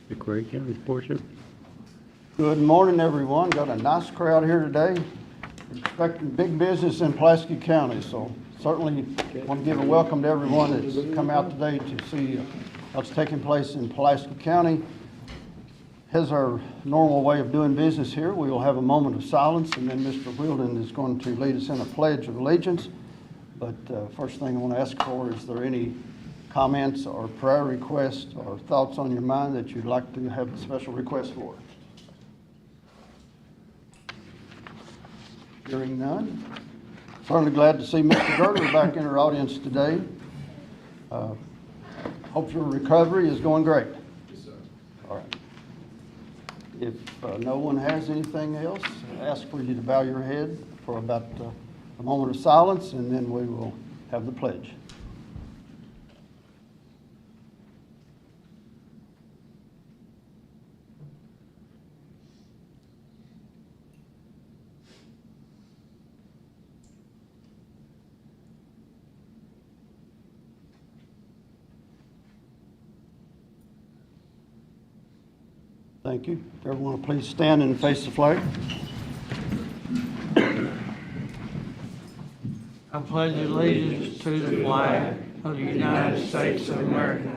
The Quarry County portion. Good morning, everyone. Got a nice crowd here today. Expecting big business in Pulaski County, so certainly want to give a welcome to everyone that's come out today to see what's taking place in Pulaski County. As our normal way of doing business here, we will have a moment of silence, and then Mr. Wilden is going to lead us in a pledge of allegiance. But first thing I want to ask for, is there any comments or prayer requests or thoughts on your mind that you'd like to have a special request for? Hearing none. Certainly glad to see Mr. Gertler back in our audience today. Hope your recovery is going great. Yes, sir. All right. If no one has anything else, I ask for you to bow your head for about a moment of silence, and then we will have the pledge. Thank you. Everyone, please stand and face the flag. I pledge allegiance to the flag of the United States of America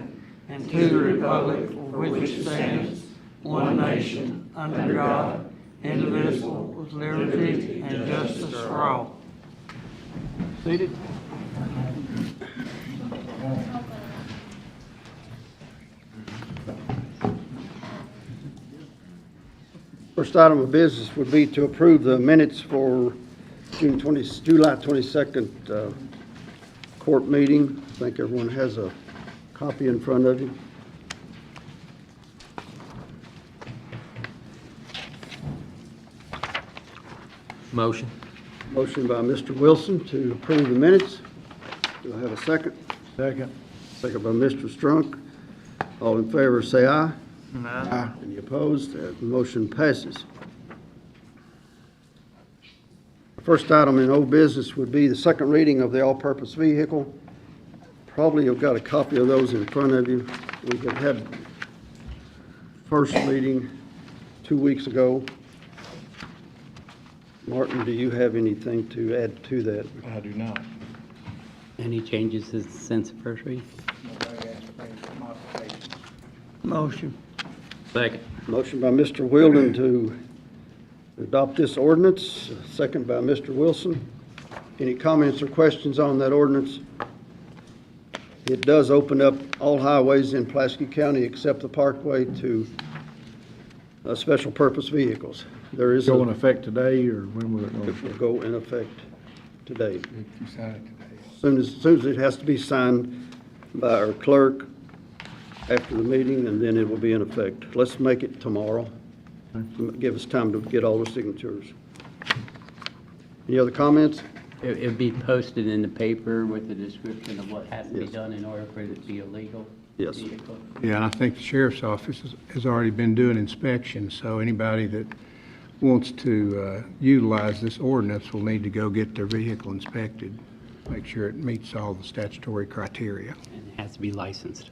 and to the republic for which it stands, one nation, under God, indivisible, with liberty and justice for all. Seated. First item of business would be to approve the minutes for July 22nd court meeting. I think everyone has a copy in front of you. Motion. Motion by Mr. Wilson to approve the minutes. Do I have a second? Second. Second by Mr. Strunk. All in favor say aye. Aye. Any opposed? That motion passes. The first item in old business would be the second reading of the all-purpose vehicle. Probably you've got a copy of those in front of you. We had first reading 2 weeks ago. Martin, do you have anything to add to that? I do not. Any changes since the first read? Nobody asked for any modifications. Motion. Second. Motion by Mr. Wilden to adopt this ordinance, second by Mr. Wilson. Any comments or questions on that ordinance? It does open up all highways in Pulaski County except the Parkway to special purpose vehicles. There is Go in effect today, or when will it go? It will go in effect today. If you sign it today. As soon as it has to be signed by our clerk after the meeting, and then it will be in effect. Let's make it tomorrow. Give us time to get all the signatures. Any other comments? It'd be posted in the paper with a description of what has to be Yes. done in order for it to be a legal Yes. vehicle. Yeah, and I think the sheriff's office has already been doing inspections, so anybody that wants to utilize this ordinance will need to go get their vehicle inspected, make sure it meets all the statutory criteria. And it has to be licensed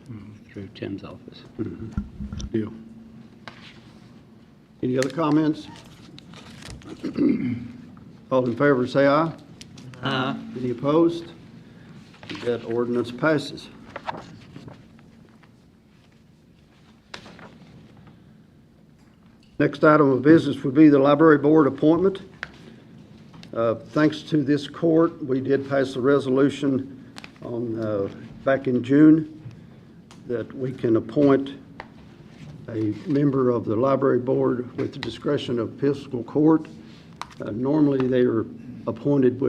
through Tim's office. Deal. Any other comments? All in favor, say aye. Aye. Any opposed? That ordinance passes. Next item of business would be the library board appointment. Thanks to this court, we did pass a resolution on back in June that we can appoint a member of the library board with the discretion of fiscal court. Normally, they are appointed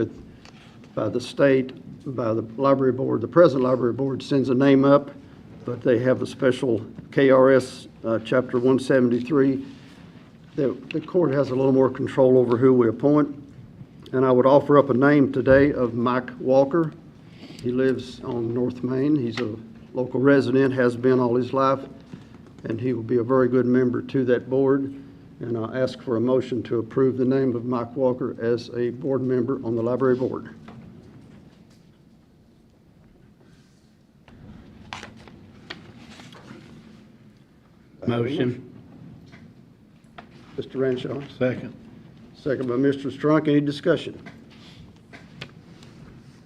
by the state, by the library board. The present library board sends a name up, but they have a special KRS Chapter 173. The court has a little more control over who we appoint. And I would offer up a name today of Mike Walker. He lives on North Main. He's a local resident, has been all his life, and he will be a very good member to that board. And I'll ask for a motion to approve the name of Mike Walker as a board member on the library board. Motion. Mr. Renshaw, Second. second by Mr. Strunk. Any discussion?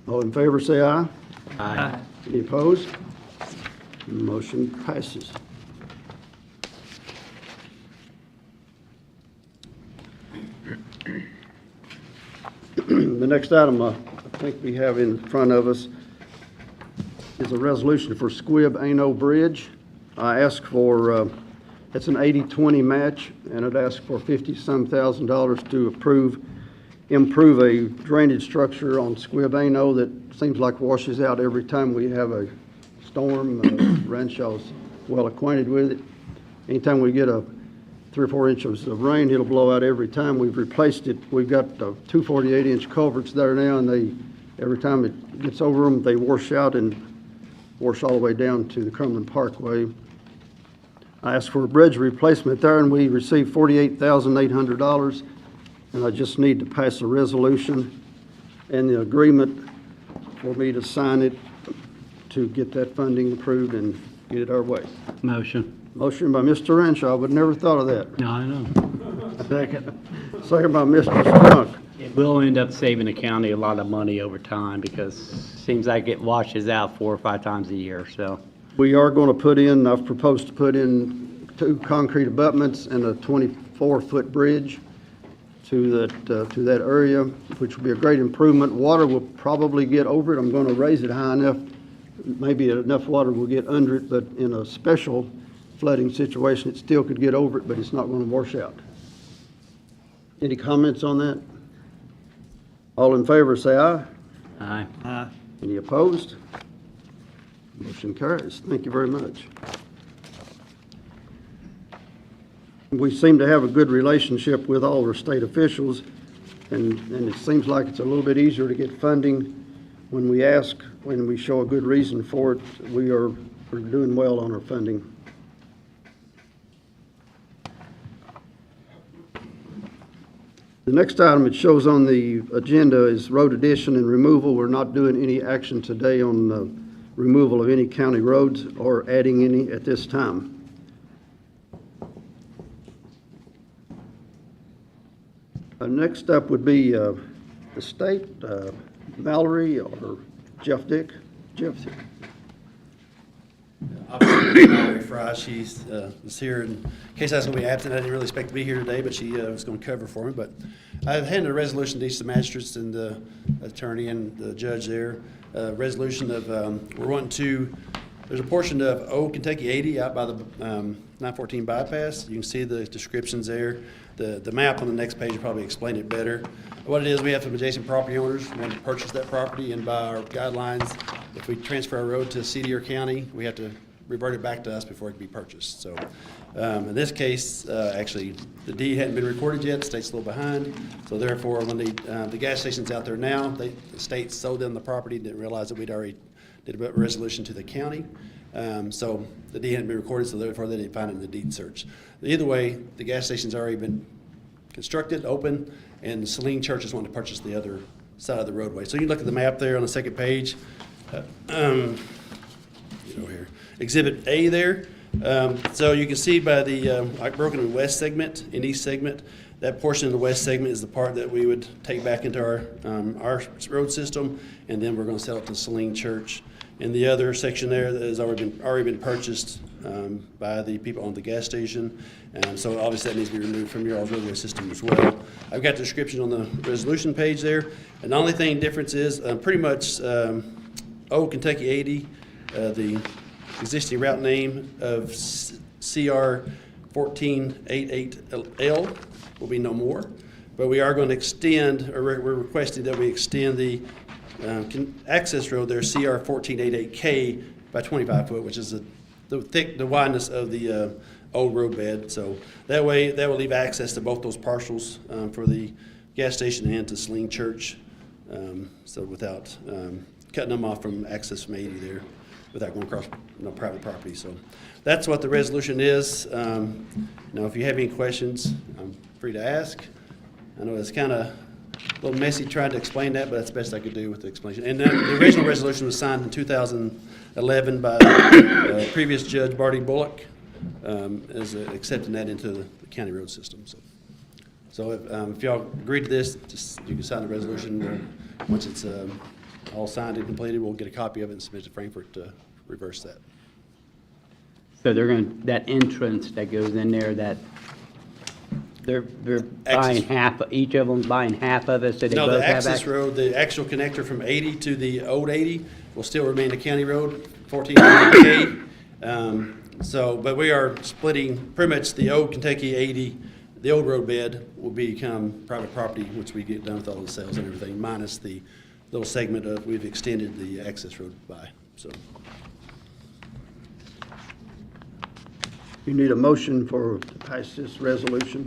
All in favor, say aye. Aye. Any opposed? Motion passes. The next item I think we have in front of us is a resolution for Squibb Ano Bridge. I asked for, it's an 80-20 match, and it asked for $50-some thousand to improve a drainage structure on Squibb Ano that seems like washes out every time we have a storm. Renshaw's well acquainted with it. Anytime we get a 3 or 4 inches of rain, it'll blow out every time. We've replaced it. We've got 2 48-inch culverts there now, and every time it gets over them, they wash out and wash all the way down to the Cumberland Parkway. I asked for a bridge replacement there, and we received $48,800, and I just need to pass a resolution and the agreement for me to sign it to get that funding approved and get it our way. Motion. Motion by Mr. Renshaw, but never thought of that. No, I know. Second. Second by Mr. Strunk. It will end up saving the county a lot of money over time because it seems like it washes out 4 or 5 times a year, so. We are going to put in, I've proposed to put in 2 concrete abutments and a 24-foot bridge to that area, which will be a great improvement. Water will probably get over it. I'm going to raise it high enough, maybe enough water will get under it, but in a special flooding situation, it still could get over it, but it's not going to wash out. Any comments on that? All in favor, say aye. Aye. Any opposed? Motion carries. Thank you very much. We seem to have a good relationship with all our state officials, and it seems like it's a little bit easier to get funding when we ask, when we show a good reason for it. We're doing well on our funding. The next item it shows on the agenda is road addition and removal. We're not doing any action today on the removal of any county roads or adding any at this time. Next up would be the state, Mallory or Jeff Dick. Jeff. Mary Fry, she's was here in case I was going to be absent. I didn't really expect to be here today, but she was going to cover for me. But I've handed a resolution to each of the magistrates and the attorney and the judge there. Resolution of we're wanting to. There's a portion of Old Kentucky 80 out by the 914 bypass. You can see the descriptions there. The map on the next page will probably explain it better. What it is, we have some adjacent property owners who want to purchase that property, and by our guidelines, if we transfer our road to a city or county, we have to revert it back to us before it can be purchased. So in this case, actually, the deed hadn't been recorded yet. The state's a little behind. So therefore, when the gas station's out there now, the state sold them the property, didn't realize that we'd already did a resolution to the county. So the deed hadn't been recorded, so therefore they didn't find it in the deed search. Either way, the gas station's already been constructed, open, and Celine Church is wanting to purchase the other side of the roadway. So you can look at the map there on the second page. Get over here. Exhibit A there. So you can see by the broken in west segment and east segment, that portion of the west segment is the part that we would take back into our road system, and then we're going to sell it to Celine Church. And the other section there that has already been purchased by the people on the gas station. So obviously that needs to be removed from your roadway system as well. I've got the description on the resolution page there. And the only thing difference is pretty much Old Kentucky 80, the existing route name of CR 1488L will be no more. But we are going to extend, or we're requesting that we extend the access road there, CR 1488K, by 25 foot, which is the wideness of the old road bed. So that way, that will leave access to both those parcels for the gas station and to Celine Church. So without cutting them off from access from 80 there, without going across private property. So that's what the resolution is. Now, if you have any questions, I'm free to ask. I know it's kind of a little messy trying to explain that, but that's the best I could do with the explanation. And the original resolution was signed in 2011 by previous Judge Barty Bullock. as accepting that into the county road system. So if y'all agree to this, just you can sign the resolution. Once it's all signed and completed, we'll get a copy of it and submit it to Frankfurt to reverse that. So they're going to, that entrance that goes in there, that they're buying half, each of them buying half of it, so they No, both the have access access? road, the actual connector from 80 to the old 80 will still remain a county road, 1480K. But we are splitting, pretty much the old Kentucky 80, the old road bed will become private property, which we get done with all the sales and everything, minus the little segment of, we've extended the access road by, so. You need a motion to pass this resolution.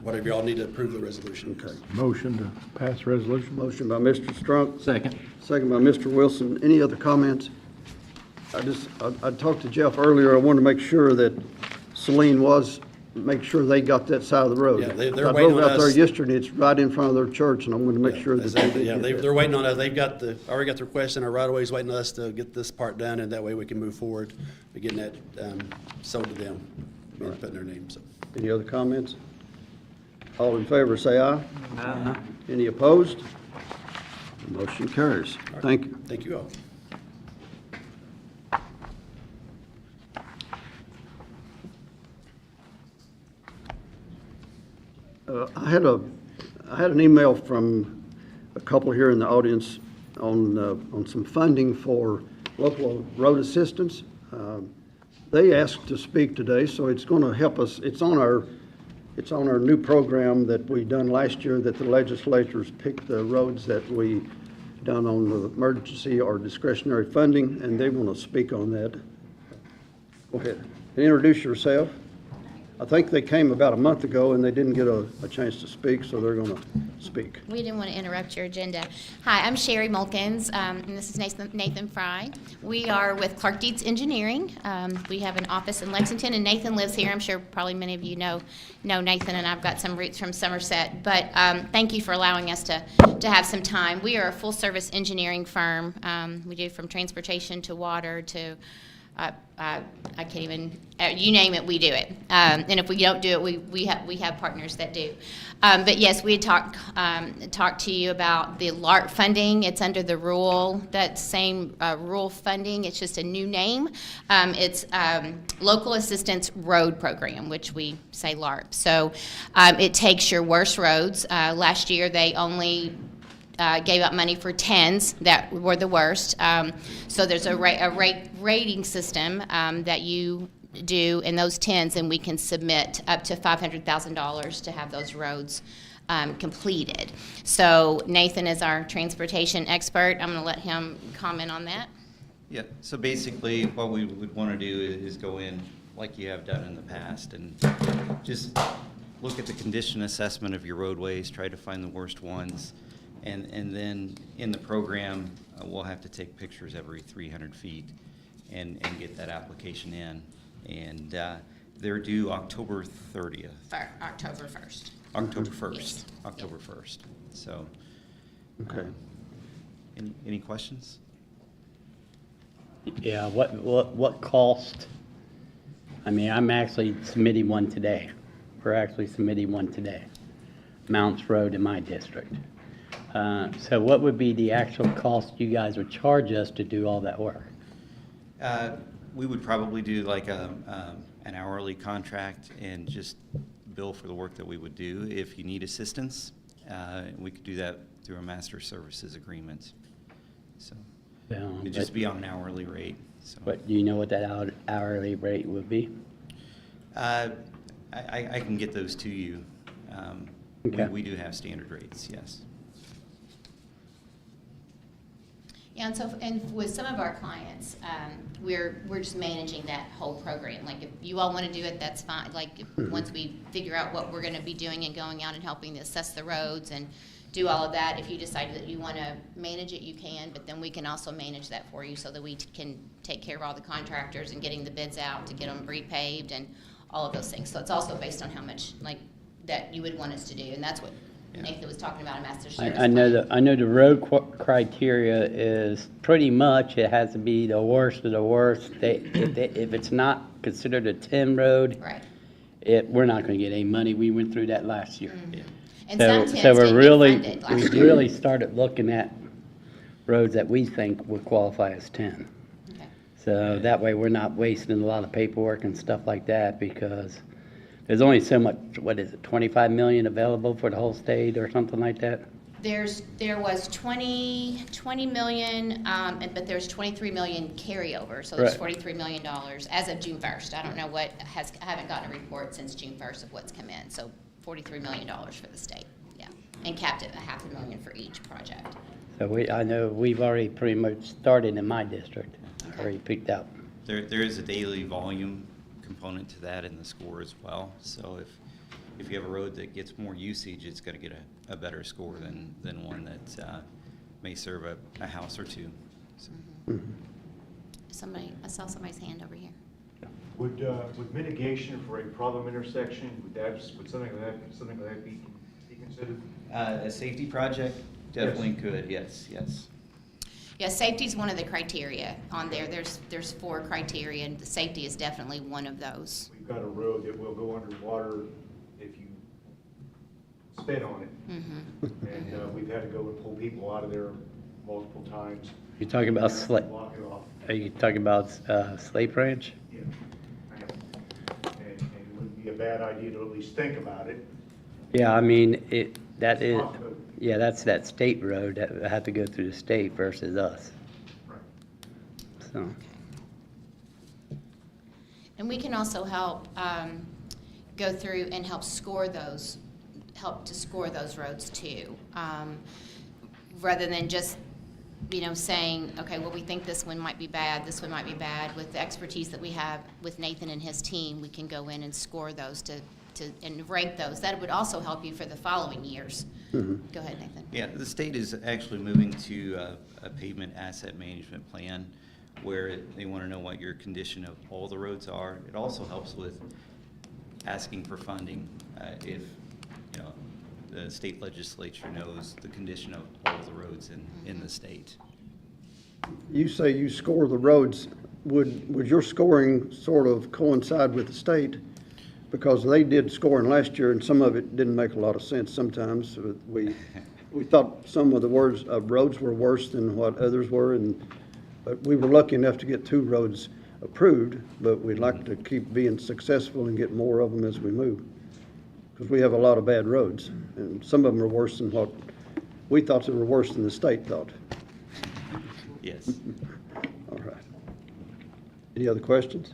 Whatever y'all need to approve the resolution. Okay. Motion to pass resolution? Motion by Mr. Strunk. Second. Second by Mr. Wilson. Any other comments? I talked to Jeff earlier. I wanted to make sure that Celine make sure they got that side of the road. Yeah, they're I waiting drove on out there us. yesterday. It's right in front of their church, and I wanted to make sure that they Exactly, did yeah, get that. they're waiting on us. They've got already got the request in our right of ways, waiting on us to get this part done, and that way we can move forward with getting that sold to them, and putting their name, so. Any other comments? All in favor, say aye. Uh-huh. Any opposed? Motion carries. Thank you. Thank you all. I had an email from a couple here in the audience on some funding for local road assistance. They asked to speak today, so it's going to help us. It's on our new program that we done last year, that the legislators picked the roads that we done on the emergency or discretionary funding, and they want to speak on that. Go ahead. Introduce yourself. I think they came about a month ago and they didn't get a chance to speak, so they're going to speak. We didn't want to interrupt your agenda. Hi, I'm Sherry Mulkins, and this is Nathan Fry. We are with Clark Dietz Engineering. We have an office in Lexington, and Nathan lives here. I'm sure probably many of you know Nathan, and I've got some roots from Somerset. But thank you for allowing us to have some time. We are a full-service engineering firm. We do from transportation to water to I can't even, you name it, we do it. And if we don't do it, we have partners that do. But yes, we had talked to you about the LARP funding. It's under the rural, that same rural funding. It's just a new name. It's Local Assistance Road Program, which we say LARP. So it takes your worst roads. Last year, they only gave out money for 10s that were the worst. So there's a rating system that you do in those 10s, and we can submit up to $500,000 to have those roads completed. So Nathan is our transportation expert. I'm going to let him comment on that. Yeah, so basically what we would want to do is go in like you have done in the past and just look at the condition assessment of your roadways, try to find the worst ones. And then in the program, we'll have to take pictures every 300 feet and get that application in. And they're due October 30th. October 1st. October 1st. Yes. October 1st. So, Okay. any questions? Yeah, what cost? I mean, I'm actually submitting one today. We're actually submitting one today. Mounts Road in my district. So what would be the actual cost you guys would charge us to do all that work? We would probably do like an hourly contract and just bill for the work that we would do. If you need assistance, we could do that through a master services agreement. So it'd just be on an hourly rate. So. But do you know what that hourly rate would be? I can get those to you. Okay. We do have standard rates, yes. Yeah, and with some of our clients, we're just managing that whole program. Like, if you all want to do it, that's fine. Like, once we figure out what we're going to be doing and going out and helping to assess the roads and do all of that, if you decide that you want to manage it, you can. But then we can also manage that for you so that we can take care of all the contractors and getting the bids out to get them repaved and all of those things. So it's also based on how much that you would want us to do, and that's what Nathan was talking about a master service I know plan. I know the road criteria is pretty much, it has to be the worst of the worst. If it's not considered a 10 road, Right. we're not gonna get any money. We went through that last year. And So, some so tents we're didn't really, get funded we last year. really started looking at roads that we think would qualify as 10. Okay. So that way, we're not wasting a lot of paperwork and stuff like that, because there's only so much, what is it, 25 million available for the whole state or something like that? There was 20 million, but there's 23 million carryover, so there's Right. $43 million as of June 1st. I don't know I haven't gotten a report since June 1st of what's come in, so $43 million for the state, yeah. And capped at $500,000 for each project. So I know we've already pretty much started in my district, already picked out. There is a daily volume component to that in the score as well. So if you have a road that gets more usage, it's going to get a better score than one that may serve a house or two. So. I saw somebody's hand over here. Would mitigation for a problem intersection, would something like that be considered? A safety project definitely could, yes. Yeah, safety is one of the criteria on there. There's 4 criteria, and the safety is definitely one of those. We've got a road that will go underwater if you spit on it. And we've had to go and pull people out of there multiple times. You talking about Block it off. Are you talking about Slate Ranch? Yeah. And it wouldn't be a bad idea to at least think about it. Yeah, I mean, that It's is, possible. yeah, that's that state road that had to go through the state versus us, Right. so. And we can also help go through and help to score those roads too. Rather than just, saying, okay, well, we think this one might be bad, this one might be bad. With the expertise that we have with Nathan and his team, we can go in and score those and rank those. That would also help you for the following years. Go ahead, Nathan. Yeah, the state is actually moving to a pavement asset management plan where they want to know what your condition of all the roads are. It also helps with asking for funding if the state legislature knows the condition of all the roads in the state. You say you score the roads. Would your scoring sort of coincide with the state? Because they did scoring last year, and some of it didn't make a lot of sense sometimes. We thought some of the roads were worse than what others were, but we were lucky enough to get 2 roads approved, but we'd like to keep being successful and get more of them as we move. Because we have a lot of bad roads, and some of them are worse than what we thought they were worse than the state thought. Yes. All right. Any other questions?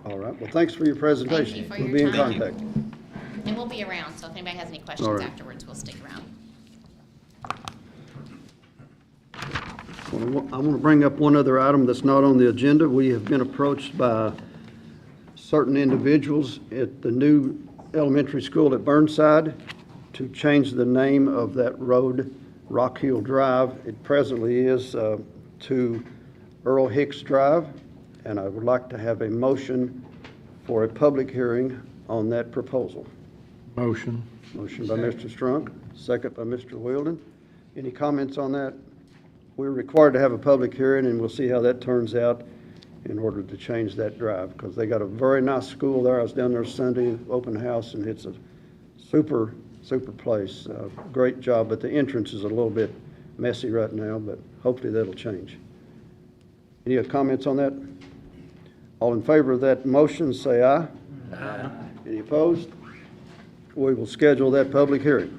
All right, well, thanks for your presentation. Thank you for We'll be your in time. contact. And we'll be around, so if anybody has any All questions right. afterwards, we'll stick around. Well, I want to bring up one other item that's not on the agenda. We have been approached by certain individuals at the new elementary school at Burnside to change the name of that road, Rock Hill Drive. It presently is to Earl Hicks Drive, and I would like to have a motion for a public hearing on that proposal. Motion. Motion by Mr. Strunk, second by Mr. Wilden. Any comments on that? We're required to have a public hearing, and we'll see how that turns out in order to change that drive, because they got a very nice school there. I was down there Sunday, open house, and it's a super place. Great job, but the entrance is a little bit messy right now, but hopefully that'll change. Any other comments on that? All in favor of that motion, say aye. Aye. Any opposed? We will schedule that public hearing.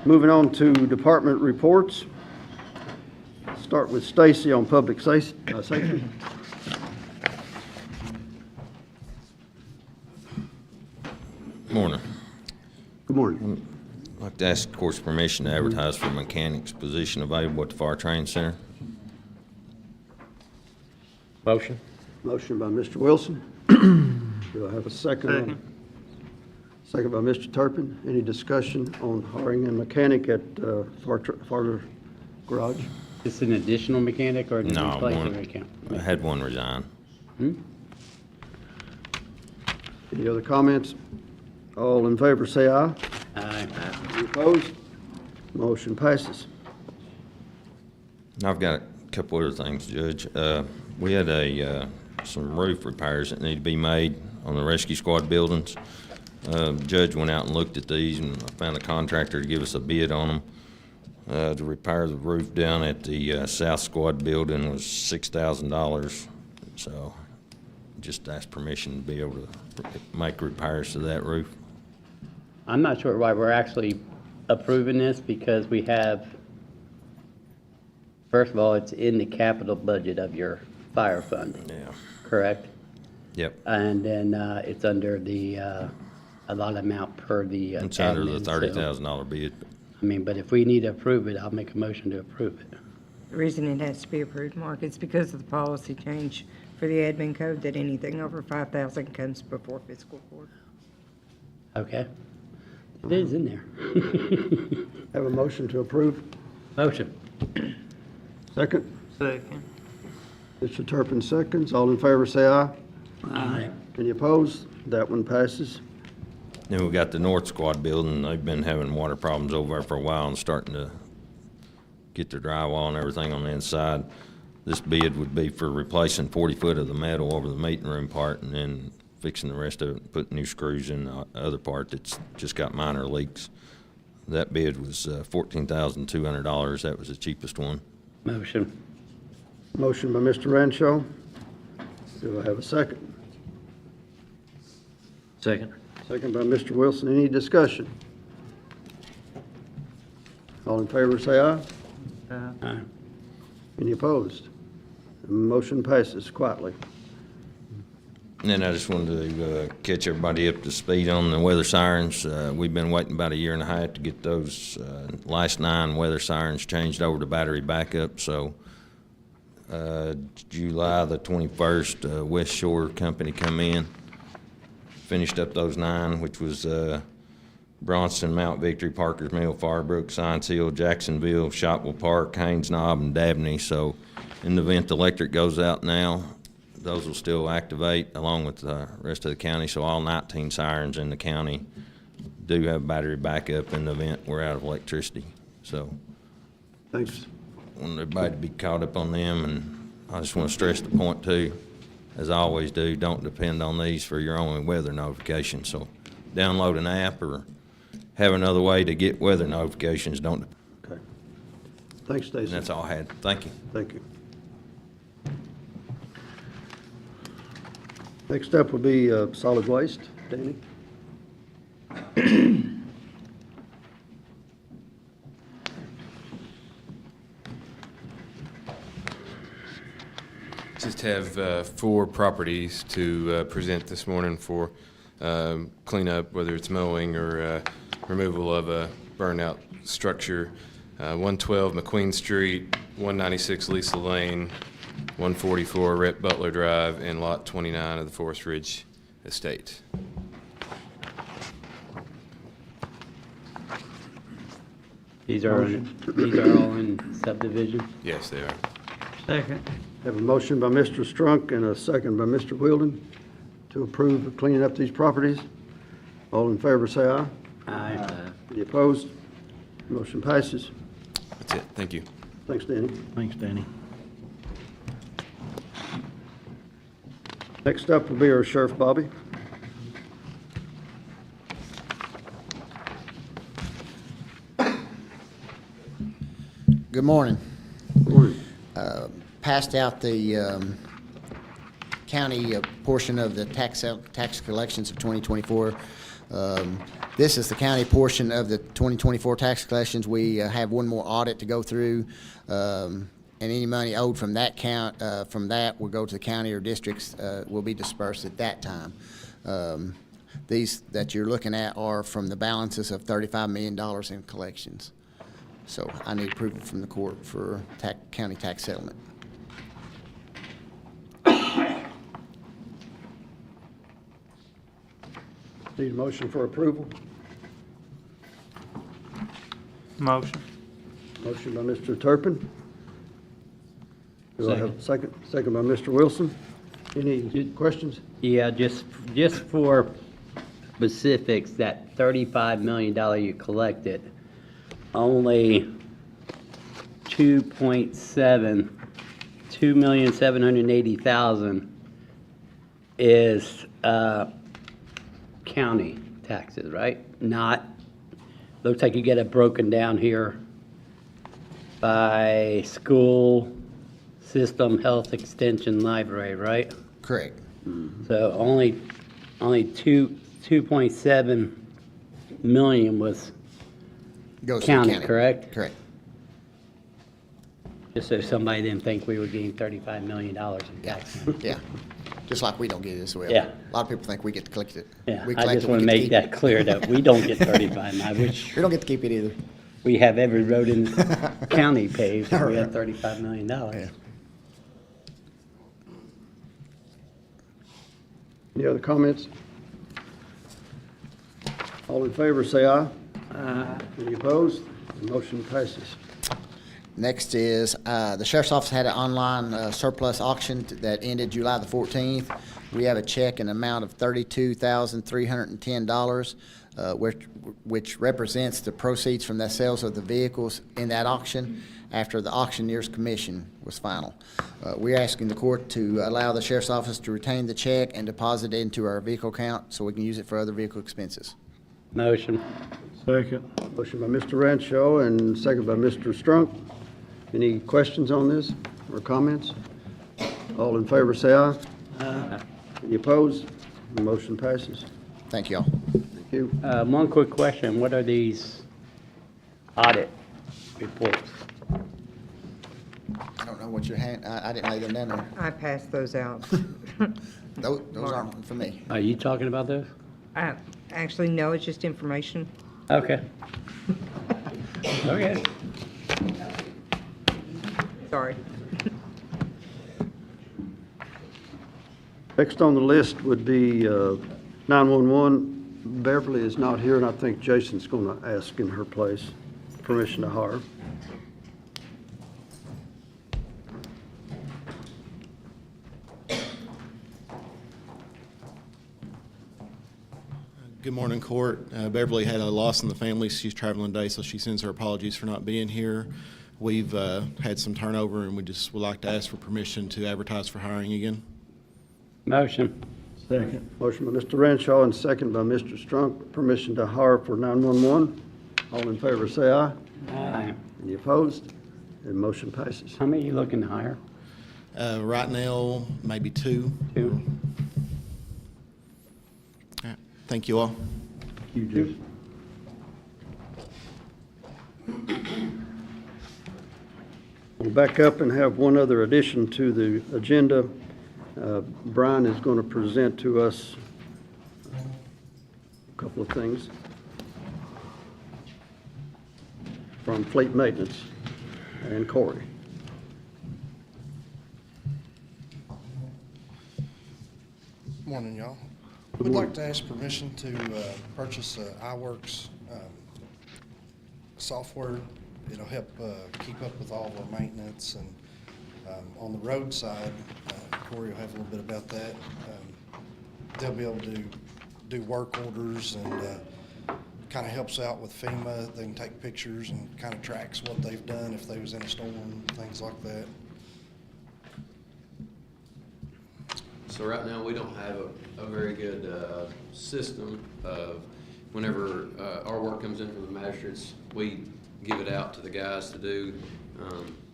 Moving on to department reports. Start with Stacy on public safety. Morning. Good morning. I'd like to ask the court's permission to advertise for a mechanic's position available at the Fire Training Center. Motion. Motion by Mr. Wilson. Do I have a second? Second by Mr. Turpin. Any discussion on hiring a mechanic at Far Garage? Is this an additional mechanic or did No, you replace one. the account? I had one resign. Any other comments? All in favor, say aye. Aye. Any opposed? Motion passes. I've got a couple other things, Judge. We had some roof repairs that need to be made on the rescue squad buildings. Judge went out and looked at these and found a contractor to give us a bid on them. To repair the roof down at the South Squad building was $6,000. So just ask permission to be able to make repairs to that roof. I'm not sure why we're actually approving this, because we have, first of all, it's in the capital budget of your fire fund, Yeah. correct? Yep. And then it's under the allotted amount per the It's under the admin, so- $30,000 bid. I mean, but if we need to approve it, I'll make a motion to approve it. The reason it has to be approved, Mark, is because of the policy change for the admin code that anything over 5,000 comes before fiscal court. Okay? It is in there. Have a motion to approve. Motion. Second. Second. Mr. Turpin seconds. All in favor, say aye. Aye. Any opposed? That one passes. Then we got the North Squad building. They've been having water problems over there for a while and starting to get their drywall and everything on the inside. This bid would be for replacing 40 foot of the metal over the meeting room part and then fixing the rest of it and putting new screws in the other part that's just got minor leaks. That bid was $14,200. That was the cheapest one. Motion. Motion by Mr. Renshaw. Do I have a second? Second. Second by Mr. Wilson. Any discussion? All in favor, say aye. Aye. Any opposed? Motion passes quietly. And then I just wanted to catch everybody up to speed on the weather sirens. We've been waiting about a year and a half to get those last 9 weather sirens changed over to battery backup. So July the 21st, West Shore Company come in, finished up those 9, which was Bronson, Mount Victory, Parker's Mill, Farbrook, Science Hill, Jacksonville, Shotwell Park, Haynes Knob, and Dabney. So in the event the electric goes out now, those will still activate along with the rest of the county. So all 19 sirens in the county do have battery backup in the event we're out of electricity. So Thanks. want everybody to be caught up on them, and I just want to stress the point too, as I always do, don't depend on these for your only weather notification. So download an app or have another way to get weather notifications. Don't. Okay. Thanks, Stacy. And that's all I had. Thank you. Thank you. Next up will be solid waste. Danny? Just have 4 properties to present this morning for cleanup, whether it's mowing or removal of a burnout structure. 112 McQueen Street, 196 Lisa Lane, 144 Rhett Butler Drive, and Lot 29 of the Forest Ridge Estate. These are all in subdivision. Yes, they are. Second. Have a motion by Mr. Strunk and a second by Mr. Wilden to approve of cleaning up these properties. All in favor, say aye. Aye. Any opposed? Motion passes. That's it. Thank you. Thanks, Danny. Thanks, Danny. Next up will be our Sheriff Bobby. Good morning. Morning. Passed out the county portion of the tax collections of 2024. This is the county portion of the 2024 tax collections. We have one more audit to go through, and any money owed from that count, from that will go to the county or districts, will be dispersed at that time. These that you're looking at are from the balances of $35 million in collections. So I need approval from the court for county tax settlement. Need a motion for approval. Motion. Motion by Mr. Turpin. Do I have a second? Second by Mr. Wilson. Any questions? Yeah, just for specifics, that $35 million you collected, only 2,780,000 is county taxes, right? Not, looks like you get it broken down here by school, system, health extension, library, right? Correct. So only 2.7 million was Goes to the county, county. correct? Correct. Just so somebody didn't think we were getting $35 million in Yeah, taxes. yeah. Just like we don't get it as well. Yeah. A lot of people think we get to collect it. Yeah, We I collect just it, we want to get make keep that it. clear that we don't get 35 million, which We don't get to keep it either. we have every road in the county paved, and we have $35 million. Yeah. Any other comments? All in favor, say aye. Any opposed? The motion passes. Next is, the sheriff's office had an online surplus auction that ended July the 14th. We have a check in amount of $32,310, which represents the proceeds from the sales of the vehicles in that auction after the auctioneer's commission was final. We're asking the court to allow the sheriff's office to retain the check and deposit it into our vehicle account so we can use it for other vehicle expenses. Motion. Second. Motion by Mr. Rancho and second by Mr. Strunk. Any questions on this or comments? All in favor, say aye. Any opposed? The motion passes. Thank you all. Thank you. One quick question, what are these audit reports? I don't know what your hand, I didn't lay them down there. I passed those out. Those aren't for me. Are you talking about those? Actually, no, it's just information. Okay. Okay. Sorry. Next on the list would be 911. Beverly is not here, and I think Jason's going to ask in her place permission to hire. Good morning, court. Beverly had a loss in the family. She's traveling today, so she sends her apologies for not being here. We've had some turnover, and we just would like to ask for permission to advertise for hiring again. Motion. Second. Motion by Mr. Renshaw and second by Mr. Strunk. Permission to hire for 911. All in favor, say aye. Aye. Any opposed? And motion passes. How many are you looking to hire? Right now, maybe two. Two. All right. Thank you all. You just. We'll back up and have one other addition to the agenda. Brian is going to present to us a couple of things from Fleet Maintenance and Corey. Morning, y'all. We'd like to ask permission to purchase iWorks software. It'll help keep up with all of our maintenance, and on the road side, Corey will have a little bit about that. They'll be able to do work orders and kind of helps out with FEMA. They can take pictures and kind of tracks what they've done if they was in a storm, things like that. So right now, we don't have a very good system of whenever our work comes in from the magistrates, we give it out to the guys to do.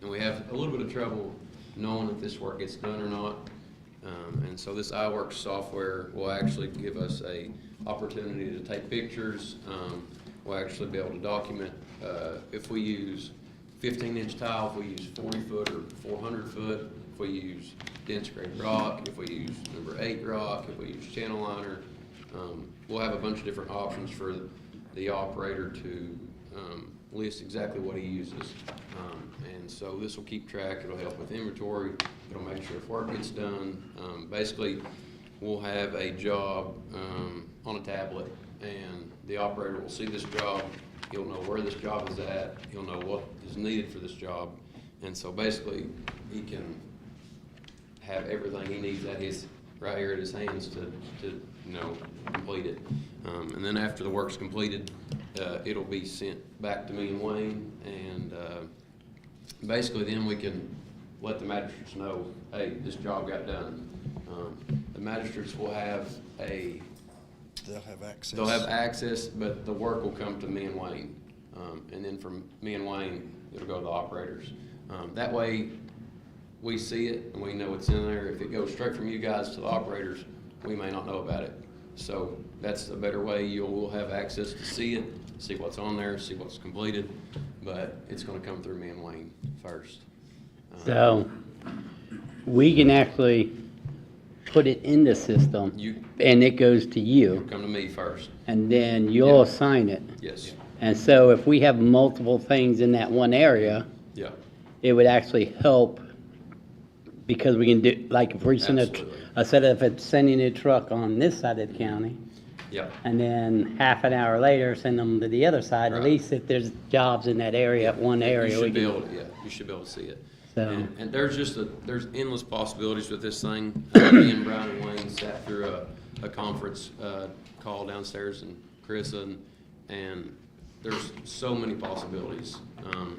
And we have a little bit of trouble knowing if this work gets done or not. And so this iWorks software will actually give us a opportunity to take pictures. We'll actually be able to document if we use 15-inch tile, if we use 40-foot or 400-foot, if we use dense grade rock, if we use number 8 rock, if we use channel liner. We'll have a bunch of different options for the operator to list exactly what he uses. And so this will keep track, it'll help with inventory, it'll make sure if work gets done. Basically, we'll have a job on a tablet, and the operator will see this job, he'll know where this job is at, he'll know what is needed for this job, and so basically, he can have everything he needs at his, right here at his hands to complete it. And then after the work's completed, it'll be sent back to me and Wayne, and basically then we can let the magistrates know, hey, this job got done. The magistrates will have They'll have access. They'll have access, but the work will come to me and Wayne. And then from me and Wayne, it'll go to the operators. That way, we see it and we know what's in there. If it goes straight from you guys to the operators, we may not know about it. So that's the better way. You'll have access to see it, see what's on there, see what's completed, but it's gonna come through me and Wayne first. So we can actually put it in the system and it goes to It'll you come to me first. and then you'll assign it. Yes. And so if we have multiple things in that one area, Yeah. it would actually help because we can do, like if we're sending Absolutely. if it's sending a truck on this side of the county Yeah. and then half an hour later send them to the other side, at Right. least if there's jobs in that area, one area. You we should be can- able to, you should be able to see it. So- And there's there's endless possibilities with this thing. Me and Brian and Wayne sat through a conference call downstairs in Chris, and there's so many possibilities.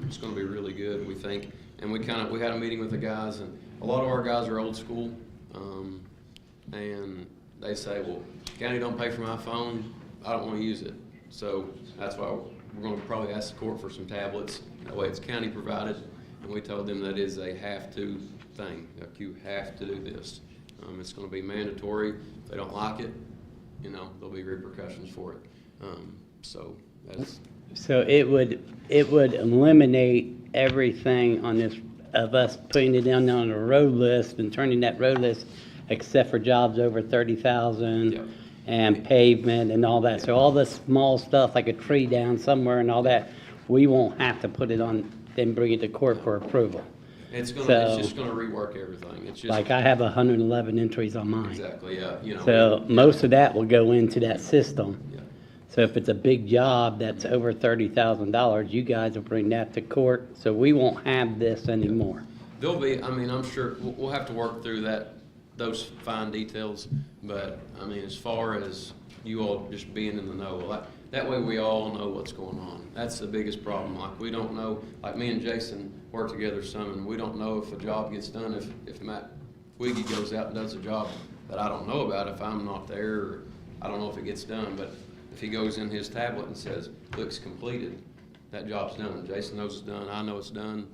It's gonna be really good, we think. And we had a meeting with the guys, and a lot of our guys are old school. And they say, well, county don't pay for my phone, I don't wanna use it. So that's why we're gonna probably ask the court for some tablets. That way it's county provided. And we told them that is a have-to thing. Like, you have to do this. It's gonna be mandatory. If they don't like it, there'll be repercussions for it. So that's, So it would eliminate everything on this, of us putting it down on a road list and turning that road list, except for jobs over 30,000 Yeah. and pavement and all that. So all the small stuff, like a tree down somewhere and all that, we won't have to put it on, then bring it to court for approval. it's So- just gonna rework everything. It's just. Like I have 111 entries on mine. Exactly, yeah, So most of that will go into that system. Yeah. So if it's a big job that's over $30,000, you guys will bring that to court, so we won't have this anymore. There'll be, I'm sure, we'll have to work through those fine details, but, as far as you all just being in the know, that way we all know what's going on. That's the biggest problem, like, we don't know, like, me and Jason work together some, and we don't know if a job gets done, if Matt Wiggy goes out and does a job that I don't know about, if I'm not there, or I don't know if it gets done, but if he goes in his tablet and says, looks completed, that job's done. Jason knows it's done, I know it's done,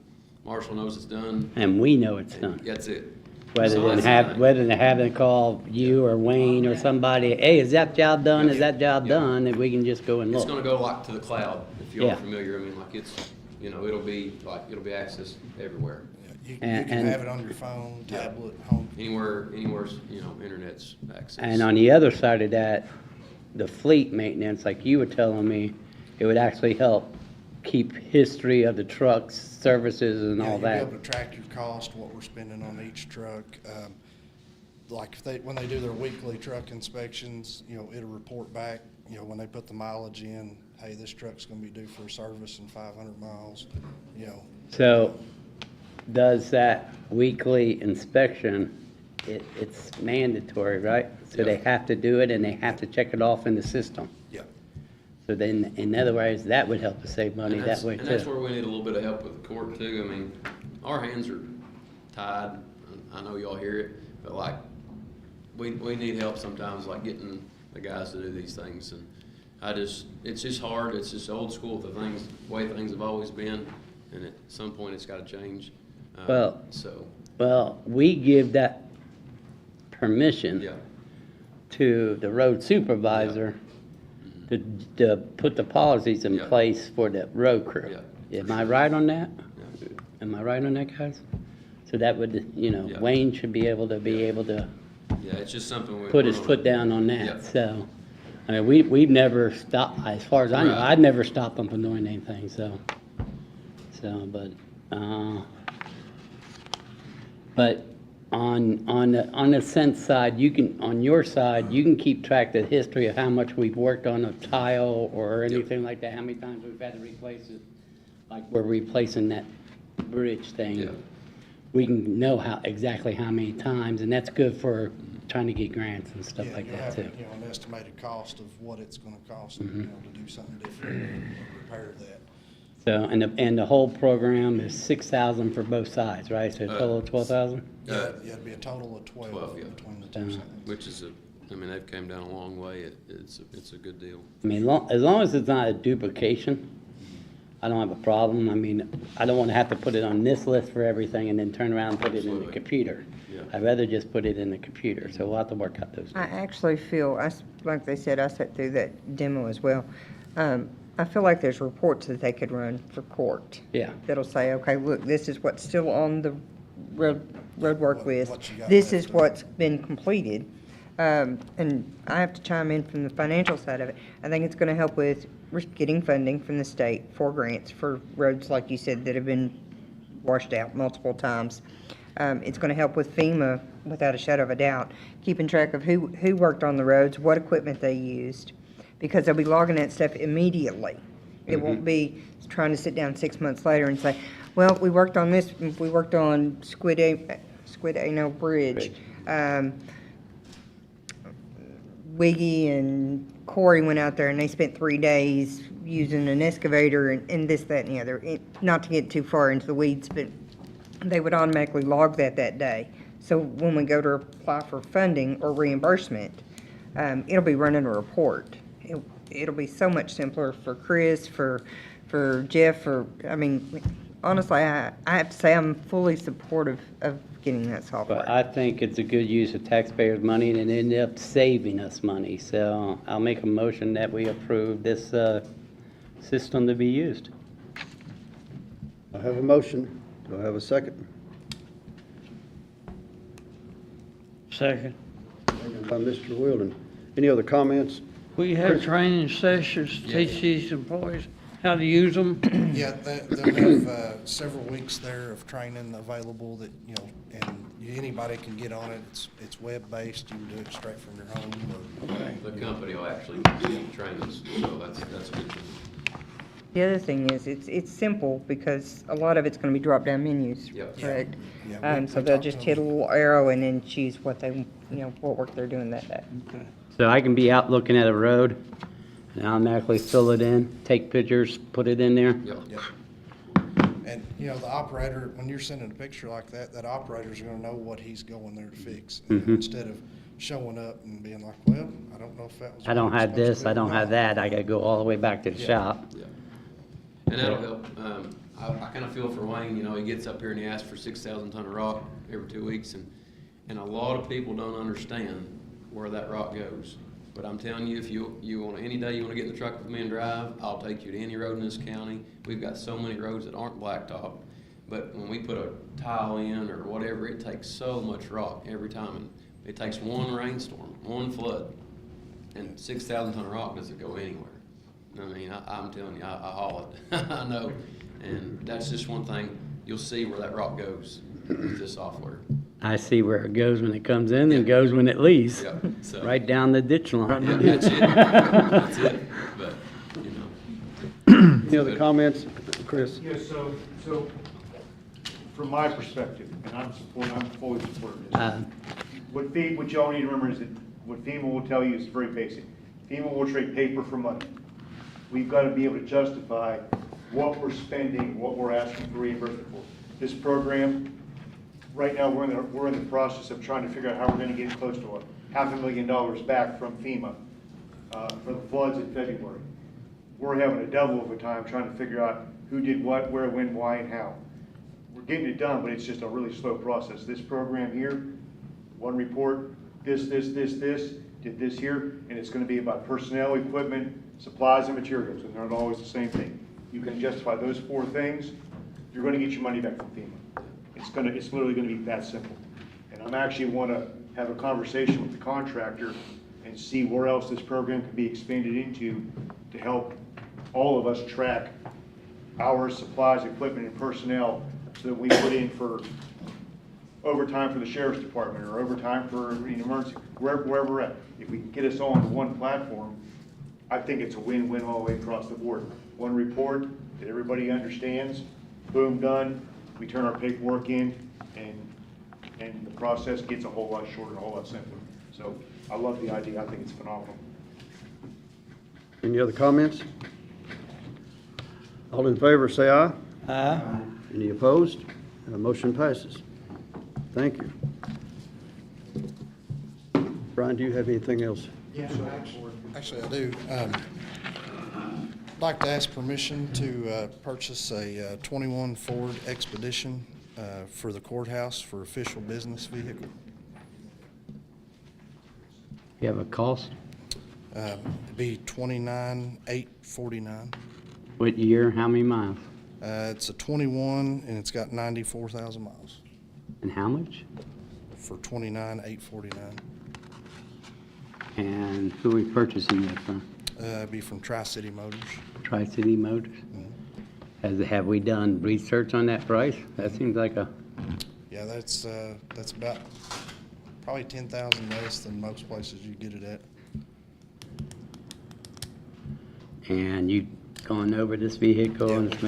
Marshall knows it's done, And we know it's done. that's it. Whether So than that's the have, thing. whether than having to call you or Wayne or somebody, hey, is that job done, is that job done, and we can just go and It's look. gonna go like to the cloud, if you're Yeah. familiar, it'll be accessed everywhere. You And- can and- have it on your phone, tablet, home. Anywhere, internet's access. And on the other side of that, the fleet maintenance, like you were telling me, it would actually help keep history of the trucks, services and all that. You'll be able to track your cost, what we're spending on each truck. Like when they do their weekly truck inspections, it'll report back, when they put the mileage in, hey, this truck's gonna be due for a service in 500 miles, So, does that weekly inspection, it's mandatory, right? So they have to do it and they have to check it off in the system. Yeah. So then, in other words, that would help us save money And that way And that's too. where we need a little bit of help with the court too. Our hands are tied. I know y'all hear it, but we need help sometimes, like getting the guys to do these things. And it's just hard. It's just old school, the way things have always been. And at some point, it's gotta change. Well, we give that permission Yeah. to the road supervisor to put the policies in Yeah. place for the road crew. Yeah. Am I right on that? Yeah. Am I right on that, guys? So that would, Yeah. Wayne should be able to Yeah, it's just something put his foot down on Yeah. that, so. I mean, we've never stopped, as far as I know, Right. I've never stopped them from doing anything, but on the sense side, on your side, you can keep track of the history of how much we've worked on a tile or anything like that, how many times we've had to replace it, like we're replacing that bridge thing. Yeah. We can know exactly how many times, and that's good for trying to get grants and stuff Yeah, like you'll that have, too. you know, an estimated cost of what it's gonna cost, Mhm. you know, to do something different and repair that. So, and the whole program is 6,000 for both sides, right? So a total of 12,000? Yeah, it'd be a total of 12 yeah. between the two sides. Which is I mean, they've came down a long way. It's a good deal. I mean, as long as it's not a duplication, I don't have a problem. I mean, I don't want to have to put it on this list for everything and then turn around and put it in the Absolutely. computer. Yeah. I'd rather just put it in the computer, so we'll have to work out those I things. actually feel, like they said, I sat through that demo as well. I feel like there's reports that they could run for court. Yeah. That'll say, okay, look, this is what's still on the road work list. what you got This left is what's been completed. And I have to chime in from the financial side of it. I think it's gonna help with getting funding from the state for grants for roads, like you said, that have been washed out multiple times. It's gonna help with FEMA, without a shadow of a doubt, keeping track of who worked on the roads, what equipment they used, because they'll be logging that stuff immediately. It won't be trying to sit down 6 months later and say, well, we worked on this, we worked on Squid Ano Bridge. Wiggy and Corey went out there and they spent 3 days using an excavator and this, that, and the other. Not to get too far into the weeds, but they would automatically log that day. So when we go to apply for funding or reimbursement, it'll be running a report. It'll be so much simpler for Chris, for Jeff, I mean, honestly, I have to say I'm fully supportive of getting that software. But I think it's a good use of taxpayers' money and it ended up saving us money. So I'll make a motion that we approve this system to be used. I have a motion. Do I have a second? Second. Second by Mr. Wilden. Any other comments? We have training sessions to teach these employees how to use them. Yeah, they'll have several weeks there of training available that, you know, and anybody can get on it. It's web-based. You can do it straight from your home or. The company will actually train us, so that's a good thing. The other thing is, it's simple because a lot of it's gonna be drop-down menus, Yep. correct? Yeah, we So they'll talked just to hit a them. little arrow and then choose what they, what work they're doing that day. Okay. So I can be out looking at a road and automatically fill it in, take pictures, put it in there. Yep. Yep. And, you know, the operator, when you're sending a picture like that, that operator's gonna know what he's going there to fix. Instead of showing up and being like, well, I don't know if that was. I don't what have was supposed this, to be I or don't have not." that, I gotta go all the way back to the Yeah. shop. Yeah. And that'll help. I kind of feel for Wayne, you know, he gets up here and he asks for 6,000 ton of rock every 2 weeks, and a lot of people don't understand where that rock goes. But I'm telling you, if you want, any day you want to get in the truck with me and drive, I'll take you to any road in this county. We've got so many roads that aren't blacktop, but when we put a tile in or whatever, it takes so much rock every time. And it takes one rainstorm, one flood, and 6,000 ton of rock doesn't go anywhere. I mean, I'm telling you, I haul it. I know. And that's just one thing. You'll see where that rock goes with this software. I see where it goes when it comes in and goes when it leaves. Yeah, so- Right down the ditch line. Yeah, that's it. That's it. But, you know. Any other comments, Chris? Yes, so from my perspective, and I'm fully supportive of this. What y'all need to remember is that what FEMA will tell you is very basic. FEMA will trade paper for money. We've got to be able to justify what we're spending, what we're asking for reimbursement for. This program, right now, we're in the process of trying to figure out how we're going to get close to $500,000 back from FEMA for the floods in February. We're having a devil of a time trying to figure out who did what, where, when, why, and how. We're getting it done, but it's just a really slow process. This program here, one report, this, did this here, and it's going to be about personnel, equipment, supplies, and materials, and they're not always the same thing. You can justify those 4 things, you're going to get your money back from FEMA. It's literally going to be that simple. And I'm actually want to have a conversation with the contractor and see where else this program can be expanded into to help all of us track our supplies, equipment, and personnel so that we put in for overtime for the sheriff's department or overtime for an emergency, wherever we're at. If we can get us all on one platform, I think it's a win-win all the way across the board. One report that everybody understands, boom, done. We turn our paperwork in, and the process gets a whole lot shorter, a whole lot simpler. So I love the idea. I think it's phenomenal. Any other comments? All in favor, say aye. Aye. Any opposed? Motion passes. Thank you. Brian, do you have anything else? Actually, I do. I'd like to ask permission to purchase a 21 Ford Expedition for the courthouse for official business vehicle. You have a cost? It'd be $29,849. What year, how many miles? It's a 21 and it's got 94,000 miles And how much? for $29,849. And who are we purchasing that from? It'd be from Tri-City Motors. Tri-City Motors? Have we done research on that price? That seems like a, Yeah, that's about probably 10,000 less than most places you get it at. and you gone over this vehicle and it's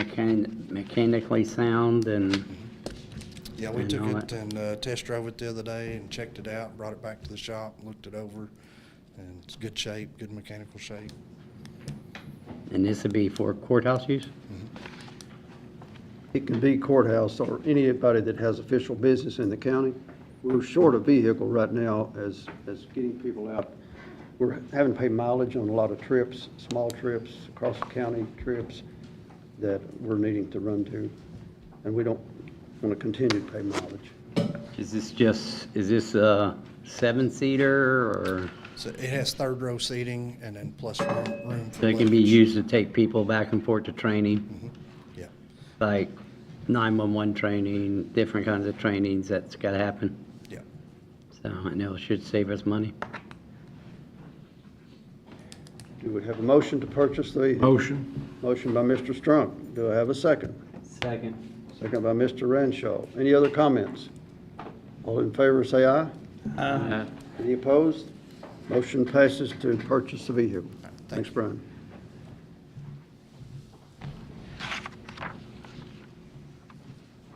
mechanically sound and? Yeah, we and took all it that? and test drove it the other day and checked it out, brought it back to the shop, looked it over, and it's good shape, good mechanical shape. And this would be for courthouse use? It can be courthouse or anybody that has official business in the county. We're short a vehicle right now as getting people out. We're having to pay mileage on a lot of trips, small trips, across the county trips that we're needing to run to. And we don't want to continue to pay mileage. Is this a 7-seater or? So it has third row seating and then plus room for So it can be luggage. used to take people back and forth to training? Yeah. Like 911 training, different kinds of trainings that's got to happen? Yeah. So I know it should save us money. Do we have a motion to purchase the vehicle? Motion. Motion by Mr. Strunk. Do I have a second? Second. Second by Mr. Renshaw. Any other comments? All in favor, say aye. Aye. Any opposed? Motion passes to purchase the vehicle. Thanks, Brian.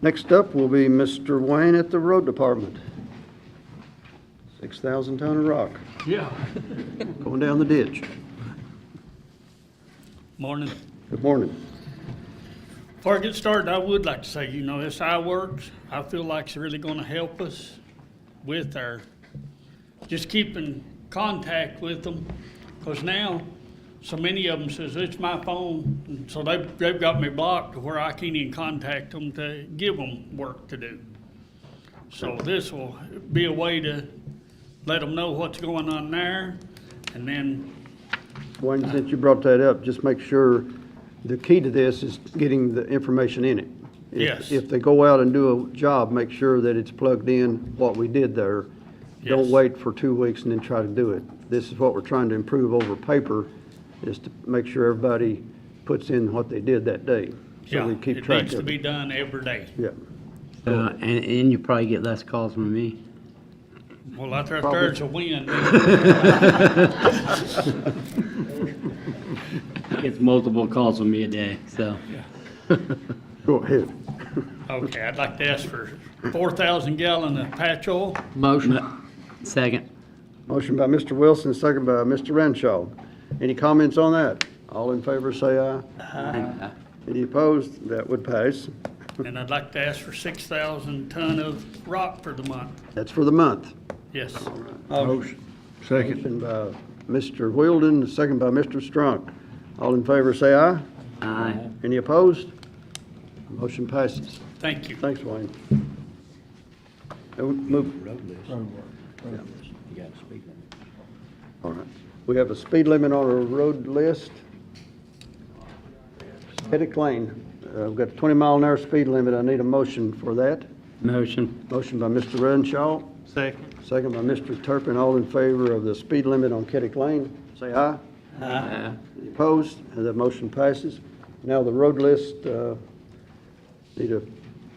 Next up will be Mr. Wayne at the Road Department. 6,000 ton of rock Yeah. going down the ditch. Morning. Good morning. Before I get started, I would like to say, this iWorks, I feel like it's really gonna help us with our, just keeping contact with them. Cause now, so many of them says, it's my phone, and so they've got me blocked to where I can't even contact them to give them work to do. So this will be a way to let them know what's going on there, and then, Wayne, since you brought that up, just make sure, the key to this is getting the information in it. Yes. If they go out and do a job, make sure that it's plugged in, what we did there. Don't Yes. wait for 2 weeks and then try to do it. This is what we're trying to improve over paper, is to make sure everybody puts in what they did that day. So yeah, we keep it track needs to of be it. done every day. Yeah. And you probably get less calls from me. Well, out there, Probably. there's a win. Gets multiple calls from me a day, so. Go ahead. Okay, I'd like to ask for 4,000 gallon of patch oil. Motion. Second. Motion by Mr. Wilson, second by Mr. Renshaw. Any comments on that? All in favor, say aye. Aye. Any opposed? That would pass. And I'd like to ask for 6,000 ton of rock for the month. That's for the month. Yes. Motion. Second. Motion by Mr. Wheeldon, second by Mr. Strunk. All in favor, say aye. Aye. Any opposed? Motion passes. Thank you. Thanks, Wayne. Move. All right. We have a speed limit on our road list. Pettit Lane, we've got a 20-mile-an-hour speed limit. I need a motion for that. Motion. Motion by Mr. Renshaw. Second. Second by Mr. Turpin. All in favor of the speed limit on Pettit Lane, say aye. Aye. Any opposed? And that motion passes. Now the road list, need a,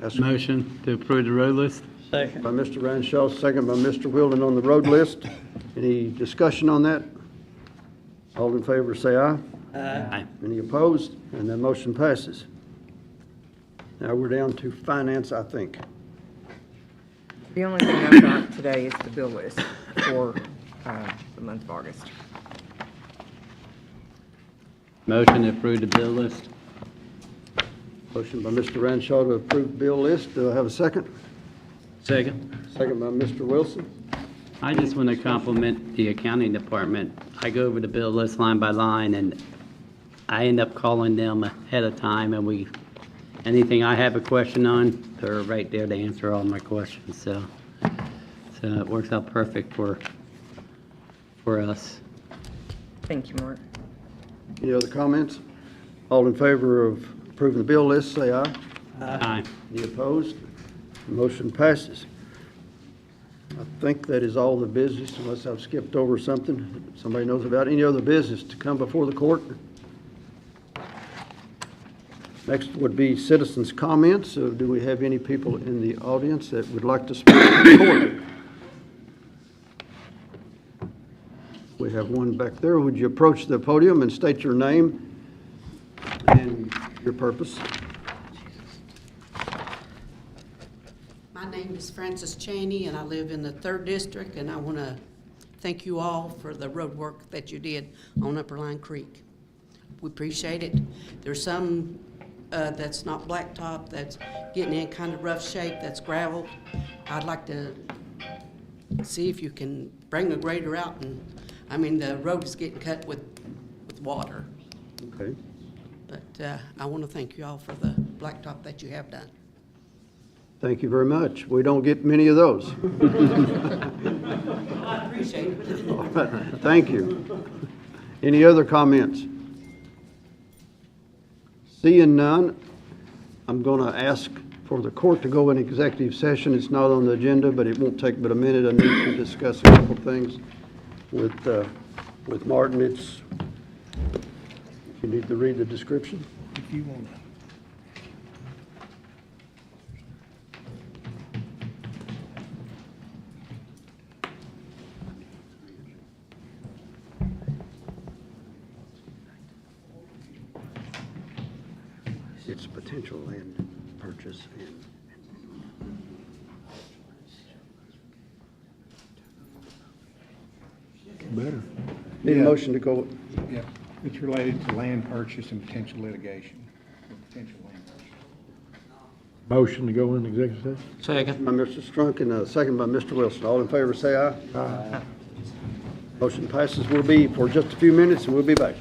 that's by Motion to approve the road list? Second. Mr. Renshaw, second by Mr. Wheeldon on the road list. Any discussion on that? All in favor, say aye. Aye. Any opposed? And that motion passes. Now we're down to finance, I think. The only thing I've got today is the bill list for the month of August. Motion to approve the bill list. Motion by Mr. Renshaw to approve the bill list. Do I have a second? Second. Second by Mr. Wilson. I just want to compliment the accounting department. I go over the bill list line by line, and I end up calling them ahead of time, and anything I have a question on, they're right there to answer all my questions, so it works out perfect for us. Thank you, Mark. Any other comments? All in favor of approving the bill list, say aye. Aye. Any opposed? Motion passes. I think that is all the business, unless I've skipped over something somebody knows about. Any other business to come before the court? Next would be citizens' comments. So do we have any people in the audience that would like to speak to the court? We have one back there. Would you approach the podium and state your name and your purpose? My name is Frances Cheney, and I live in the 3rd District, and I want to thank you all for the road work that you did on Upper Line Creek. We appreciate it. There's some that's not blacktop, that's getting in kind of rough shape, that's gravel. I'd like to see if you can bring a grader out, and, I mean, the road is getting cut with water. Okay. But I want to thank you all for the blacktop that you have done. Thank you very much. We don't get many of those. I appreciate it. All right. Thank you. Any other comments? Seeing none, I'm going to ask for the court to go in executive session. It's not on the agenda, but it won't take but a minute. I need to discuss a couple things with Martin. You need to read the description? If you want to. It's potential land purchase and Better. need a motion to go. Yeah, it's related to land purchase and potential litigation. Potential land purchase. Motion to go in executive session? Second. By Mr. Strunk and a second by Mr. Wilson. All in favor, say aye. Aye. Motion passes. We'll be for just a few minutes, and we'll be back.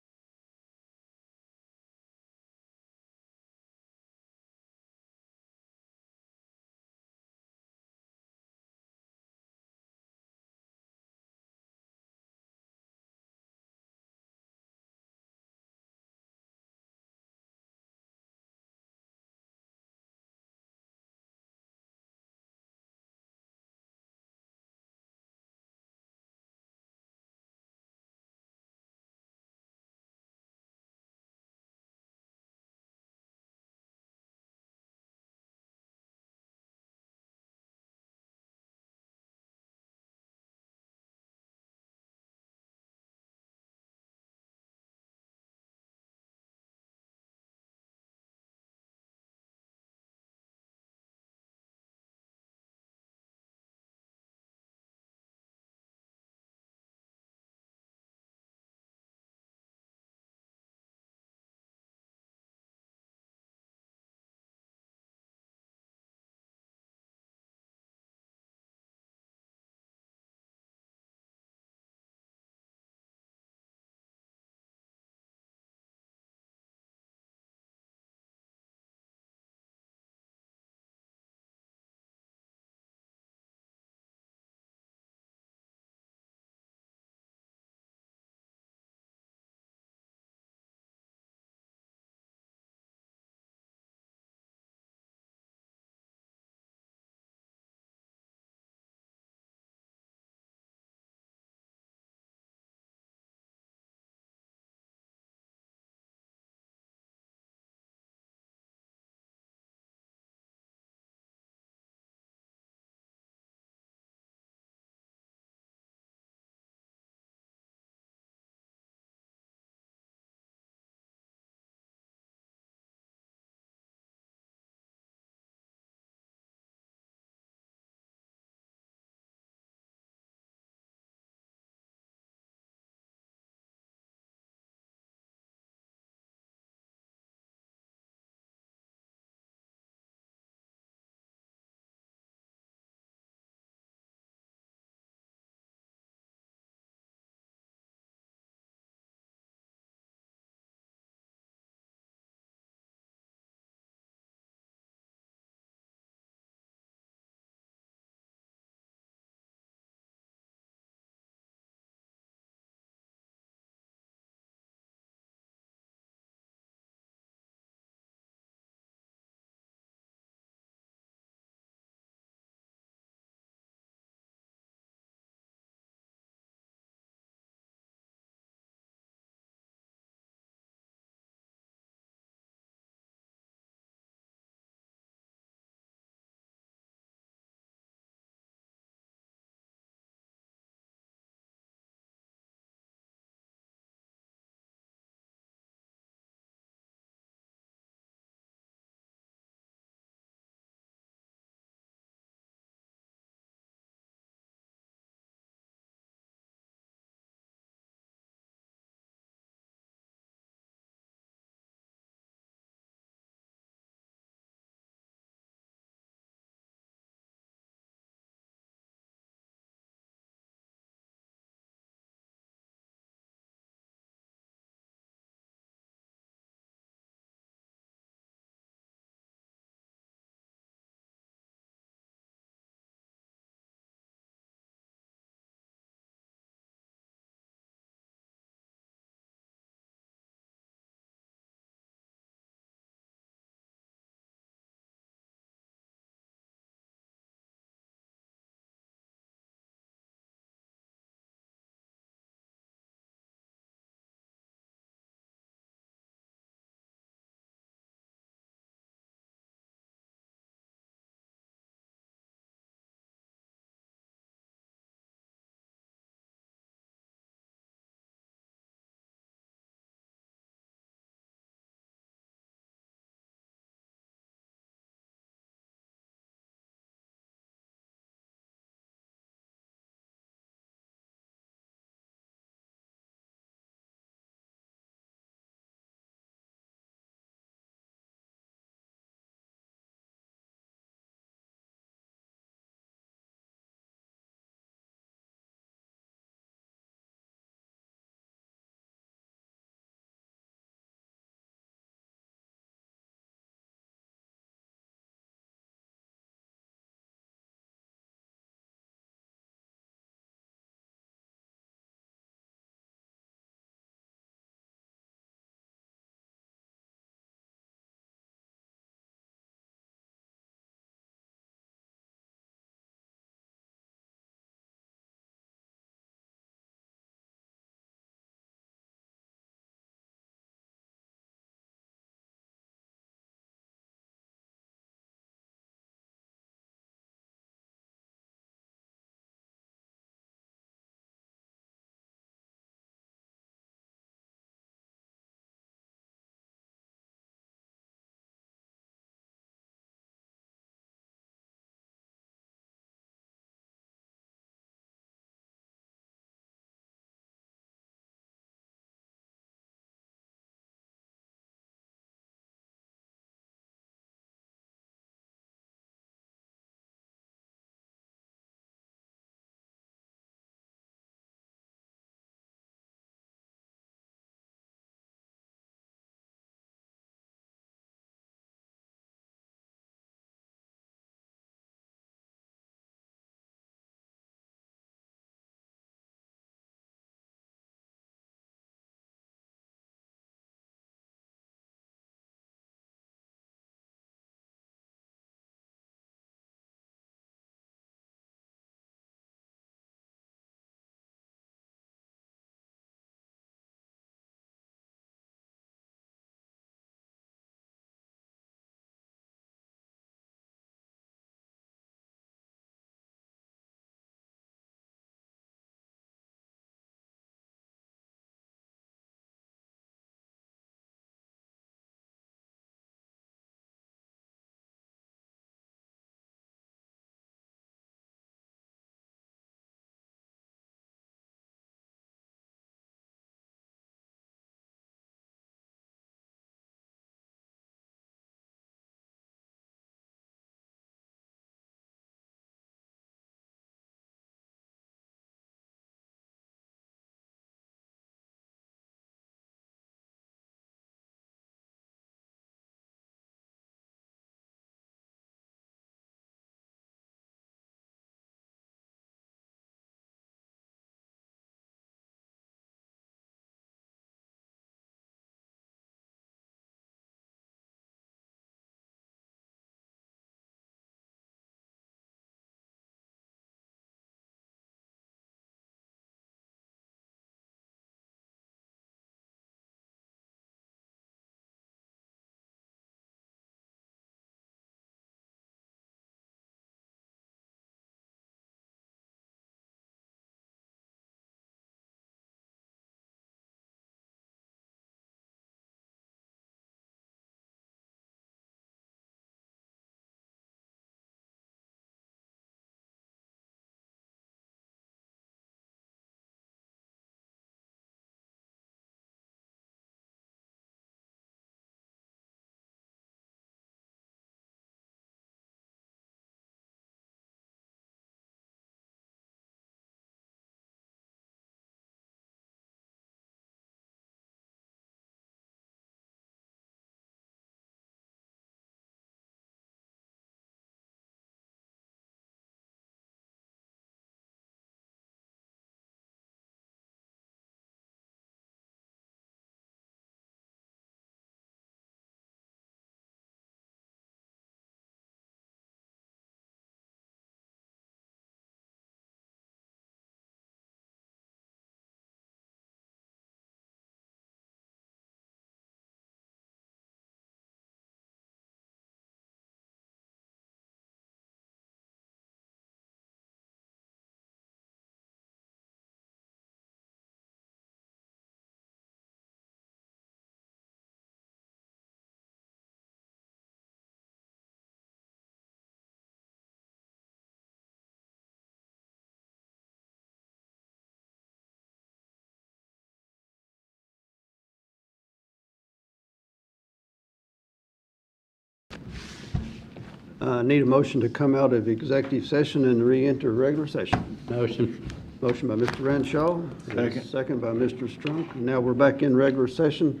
Need a motion to come out of executive session and re-enter regular session. Motion. Motion by Mr. Renshaw. Second. Second by Mr. Strunk. Now we're back in regular session.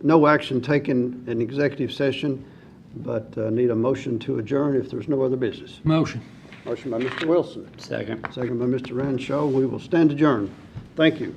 No action taken in executive session, but need a motion to adjourn if there's no other business. Motion. Motion by Mr. Wilson. Second. Second by Mr. Renshaw. We will stand adjourned. Thank you.